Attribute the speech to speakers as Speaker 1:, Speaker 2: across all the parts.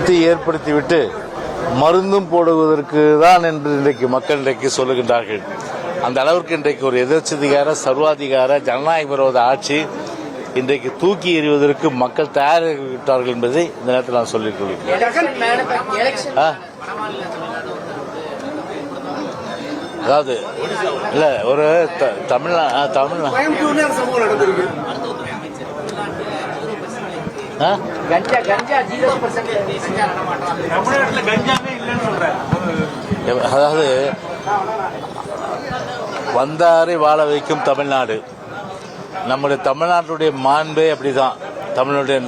Speaker 1: அச்சத்தை ஏற்படுத்திவிட்டு மருந்தும் போடுவதற்கு தான் என்று இன்றைக்கு மக்கள் இன்றைக்கு சொல்லுகின்றார்கள். அந்த அளவிற்கு இன்றைக்கு ஒரு எதிர்ச்சதிகார சர்வாதிகார ஜனநாயக விரோத ஆட்சி இன்றைக்கு தூக்கி எறிவதற்கு மக்கள் தயாராகிவிட்டார்கள் என்பதை இந்த நேரத்தில் நான் சொல்லிக் கொள்கிறேன். அதாவது இல்ல ஒரு அதாவது வந்தாரை வாழ வைக்கும் தமிழ்நாடு. நம்முடைய தமிழ்நாட்டுடைய மாண்பே அப்படிதான். நம்முடைய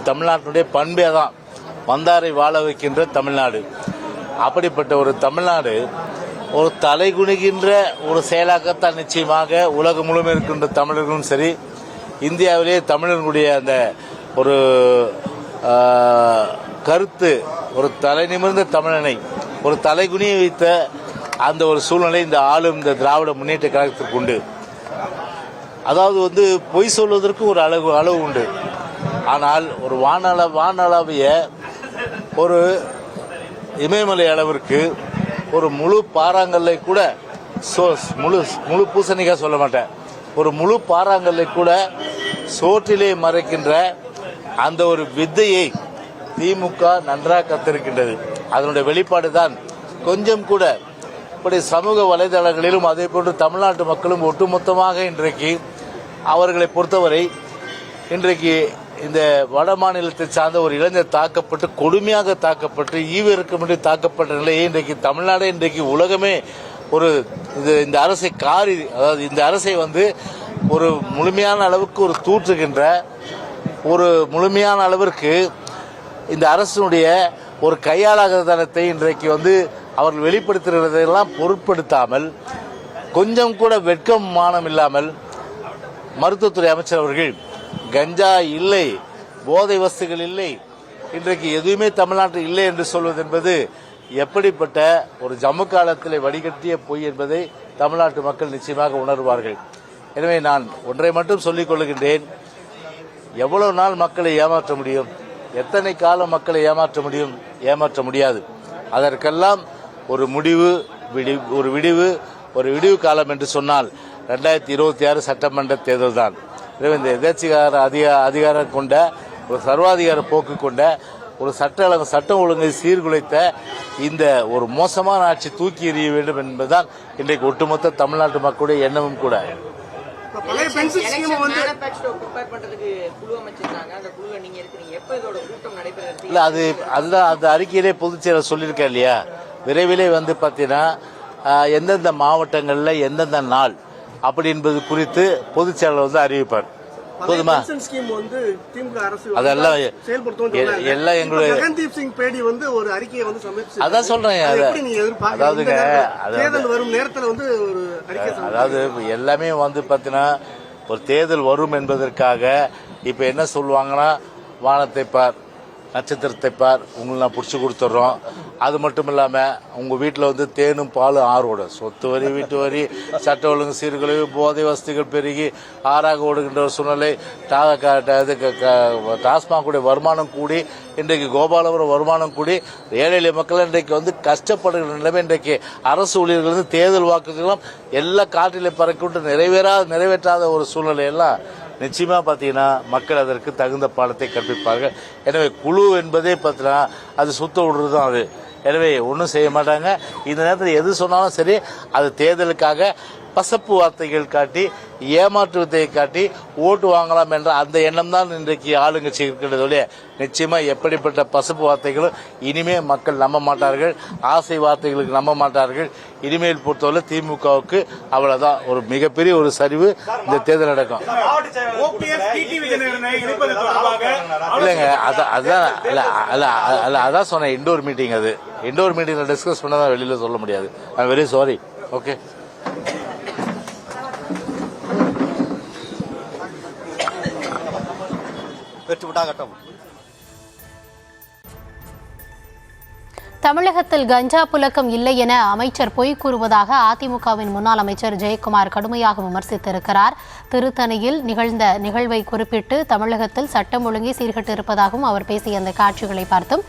Speaker 1: தமிழ்நாட்டுடைய பண்பே தான் வந்தாரை வாழ வைக்கின்ற தமிழ்நாடு. அப்படிப்பட்ட ஒரு தமிழ்நாடு ஒரு தலை குனிகின்ற ஒரு செயலாக்கத்தான் நிச்சயமாக உலகம் முழுவதும் இருக்கின்ற தமிழர்களும் சரி, இந்தியாவிலேயே தமிழர்களுடைய அந்த ஒரு கருத்து, ஒரு தலை நிமிர்ந்த தமிழனை ஒரு தலைகுனிய வைத்த அந்த ஒரு சூழ்நிலை இந்த ஆளும் இந்த திராவிட முன்னேற்ற கழகத்திற்கு உண்டு. அதாவது பொய் சொல்வதற்கு ஒரு அளவு உண்டு. ஆனால் ஒரு வானளவிய ஒரு இமயமலை அளவிற்கு ஒரு முழு பாறாங்கல்லை கூட முழு பூசணிக்காய் சொல்ல மாட்டேன், ஒரு முழு பாறாங்கல்லை கூட சோற்றிலே மறைக்கின்ற அந்த ஒரு வித்தையை திமுக நன்றாக கத்திருக்கின்றது. அதனுடைய வெளிப்பாடு தான் கொஞ்சம் கூட இப்படி சமூக வலைதளங்களிலும் அதே போன்று தமிழ்நாட்டு மக்களும் ஒட்டுமொத்தமாக இன்றைக்கு அவர்களை பொறுத்தவரை இன்றைக்கு இந்த வட மாநிலத்தை சார்ந்த ஒரு இளைஞர் தாக்கப்பட்டு கொடுமையாக தாக்கப்பட்டு ஈவிரக்கமின்றி தாக்கப்பட்ட நிலையை இன்றைக்கு தமிழ்நாடு இன்றைக்கு உலகமே ஒரு இந்த அரசை அதாவது இந்த அரசை ஒரு முழுமையான அளவுக்கு ஒரு தூற்றுகின்ற ஒரு முழுமையான அளவிற்கு இந்த அரசினுடைய ஒரு கையாளாகத்தனத்தை இன்றைக்கு அவர்கள் வெளிப்படுத்துகிறதையெல்லாம் பொருட்படுத்தாமல் கொஞ்சம் கூட வெட்கம் மானம் இல்லாமல் மருத்துவத்துறை அமைச்சர் அவர்கள் கஞ்சா இல்லை, போதை வஸ்துகள் இல்லை, இன்றைக்கு எதுவுமே தமிழ்நாட்டில் இல்லை என்று சொல்வது என்பது எப்படிப்பட்ட ஒரு ஜம்மு காலத்தில் வடிகட்டிய பொய் என்பதை தமிழ்நாட்டு மக்கள் நிச்சயமாக உணர்வார்கள். எனவே நான் ஒன்றை மட்டும் சொல்லிக் கொள்கின்றேன், எவ்வளவு நாள் மக்களை ஏமாற்ற முடியும், எத்தனை காலம் மக்களை ஏமாற்ற முடியும்? ஏமாற்ற முடியாது. அதற்கெல்லாம் ஒரு விடிவு காலம் என்று சொன்னால் 2026 சட்டமன்ற தேர்தல் தான். எனவே இந்த எதேச்சிகார அதிகாரம் கொண்ட ஒரு சர்வாதிகார போக்கு கொண்ட ஒரு சட்டம் ஒழுங்கை சீர்குலைத்த இந்த ஒரு மோசமான ஆட்சி தூக்கி எறிய வேண்டும் என்பதுதான் இன்றைக்கு ஒட்டுமொத்த தமிழ்நாட்டு மக்களுடைய எண்ணமும் கூட. இல்ல அதுதான் அந்த அறிக்கையிலே பொதுச் செயலர் சொல்லியிருக்கேன் இல்லையா, விரைவிலே பாத்தீங்கன்னா எந்தெந்த மாவட்டங்கள்ல எந்தெந்த நாள் அப்படி என்பது குறித்து பொதுச் செயலர் அறிவிப்பார். போதுமா? அதெல்லாம் எல்லாம் எங்களுடைய அதான் சொல்றேன். அதாவது எல்லாமே பாத்தீங்கன்னா ஒரு தேர்தல் வரும் என்பதற்காக இப்ப என்ன சொல்லுவாங்கன்னா, வானத்தை பார், நட்சத்திரத்தை பார், உங்களை நான் பிடிச்சி கொடுத்துட்றோம். அது மட்டும் இல்லாமல் உங்கள் வீட்டில் தேனும் பாலும் ஆறோட சொத்து வரி, வீட்டு வரி, சட்ட ஒழுங்கு சீர்குலைவு, போதை வசதிகள் பெருகி ஆறாக ஓடுகின்ற ஒரு சூழ்நிலை, டாஸ்மாகுடைய வருமானம் கூடி இன்றைக்கு கோபாலபுரம் வருமானம் கூடி ஏழை எளிய மக்கள் இன்றைக்கு கஷ்டப்படுகிற நிலைமை, இன்றைக்கு அரசு ஊழியர்கள் தேர்தல் வாக்குகளும் எல்லாம் காற்றிலே பறக்கிவிட்டு நிறைவேற்றாத ஒரு சூழ்நிலையெல்லாம் நிச்சயமா பாத்தீங்கன்னா மக்கள் அதற்கு தகுந்த பாடத்தை கற்பிப்பார்கள். எனவே குழு என்பதே பார்த்தீங்கன்னா அது சுத்த விடுறதுதான் அது. எனவே ஒன்றும் செய்ய மாட்டாங்க. இந்த நேரத்தில் எது சொன்னாலும் சரி, அது தேர்தலுக்காக பசப்பு வார்த்தைகள் காட்டி, ஏமாற்று வித்தையை காட்டி ஓட்டு வாங்கலாம் என்ற அந்த எண்ணம் தான் இன்றைக்கு ஆளுங்கட்சி இருக்கின்றதோடைய நிச்சயமா எப்படிப்பட்ட பசப்பு வார்த்தைகளும் இனிமே மக்கள் நம்ப மாட்டார்கள், ஆசை வார்த்தைகளுக்கு நம்ப மாட்டார்கள். இனிமேல் பொறுத்தவரை திமுகவுக்கு அவ்வளவுதான் ஒரு மிகப்பெரிய ஒரு சரிவு இந்த தேர்தல் நடக்கும். இல்லைங்க, அதான் சொன்னேன், இண்டோர் மீட்டிங். அது இண்டோர் மீட்டிங்ல டிஸ்கஸ் பண்ணதான் வெளியில சொல்ல முடியாது. I am very sorry. Okay.
Speaker 2: தமிழகத்தில் கஞ்சா புழக்கம் இல்லை என அமைச்சர் பொய் கூறுவதாக அதிமுகவின் முன்னாள் அமைச்சர் ஜெயக்குமார் கடுமையாக விமர்சித்திருக்கிறார். திருத்தணியில் நிகழ்ந்த நிகழ்வை குறிப்பிட்டு தமிழகத்தில் சட்டம் ஒழுங்கை சீர்கெட்டிருப்பதாகவும் அவர் பேசிய அந்த காட்சிகளை பார்த்தோம்.